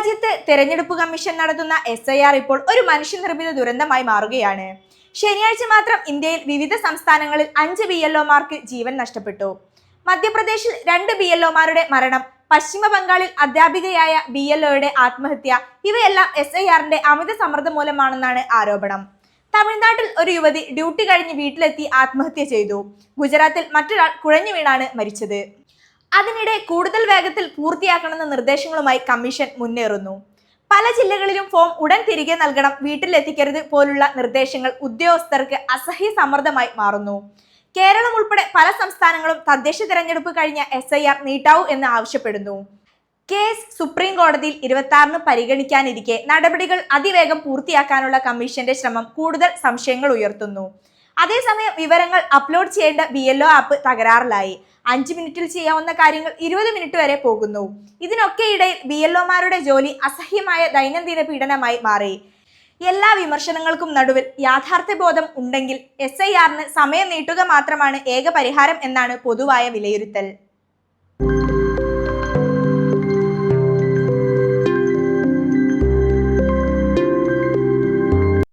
രാജ്യത്ത് തെരഞ്ഞെടുപ്പ് കമ്മീഷൻ നടത്തുന്ന SIR ഇപ്പോൾ ഒരു മനുഷ്യനിർമ്മിത ദുരന്തമായി മാറുകയാണ്. ശനിയാഴ്ച മാത്രം ഇന്ത്യയിൽ വിവിധ സംസ്ഥാനങ്ങളിൽ 5 BLOമാർക്ക് ജീവൻ നഷ്ടപ്പെട്ടു. മധ്യപ്രദേശിൽ 2 BLOമാരുടെ മരണം, പശ്ചിമ ബംഗാളിൽ അധ്യാപികയായ BLOയുടെ ആത്മഹത്യ, ഇവയെല്ലാം SIRന്റെ അമിത സമ്മർദ്ദം മൂലമാണെന്നാണ് ആരോപണം. തമിഴ്നാട്ടിൽ ഒരു യുവതി ഡ്യൂട്ടി കഴിഞ്ഞ് വീട്ടിലെത്തി ആത്മഹത്യ ചെയ്തു. ഗുജറാത്തിൽ മറ്റൊരാൾ കുഴഞ്ഞു വീണാണ് മരിച്ചത്. അതിനിടെ കൂടുതൽ വേഗത്തിൽ പൂർത്തിയാക്കണമെന്ന നിർദ്ദേശങ്ങളുമായി കമ്മീഷൻ മുന്നേറുന്നു. പല ജില്ലകളിലും ഫോം ഉടൻ തിരികെ നൽകണം, വീട്ടിലെത്തിക്കരുത് പോലുള്ള നിർദ്ദേശങ്ങൾ ഉദ്യോഗസ്ഥർക്ക് അസഹ്യ സമ്മർദ്ദമായി മാറുന്നു. കേരളം ഉൾപ്പെടെ പല സംസ്ഥാനങ്ങളും തദ്ദേശ തെരഞ്ഞെടുപ്പ് കഴിഞ്ഞ SIR നീട്ടാവൂ എന്ന് ആവശ്യപ്പെടുന്നു. കേസ് സുപ്രീം കോടതിയിൽ 26-ന് പരിഗണിക്കാനിരിക്കെ നടപടികൾ അതിവേഗം പൂർത്തിയാക്കാനുള്ള കമ്മീഷന്റെ ശ്രമം കൂടുതൽ സംശയങ്ങൾ ഉയർത്തുന്നു. അതേസമയം വിവരങ്ങൾ അപ്ലോഡ് ചെയ്യേണ്ട BLO ആപ്പ് തകരാറിലായി. 5 മിനിറ്റിൽ ചെയ്യാവുന്ന കാര്യങ്ങൾ 20 മിനിറ്റ് വരെ പോകുന്നു. ഇതിനൊക്കെ ഇടയിൽ BLOമാരുടെ ജോലി അസഹ്യമായ ദൈനംദിന പീഡനമായി മാറി. എല്ലാ വിമർശനങ്ങൾക്കും നടുവിൽ യാഥാർത്ഥ്യബോധം ഉണ്ടെങ്കിൽ SIRന് സമയം നീട്ടുക മാത്രമാണ് ഏക പരിഹാരം എന്നാണ് പൊതുവായ വിലയിരുത്തൽ.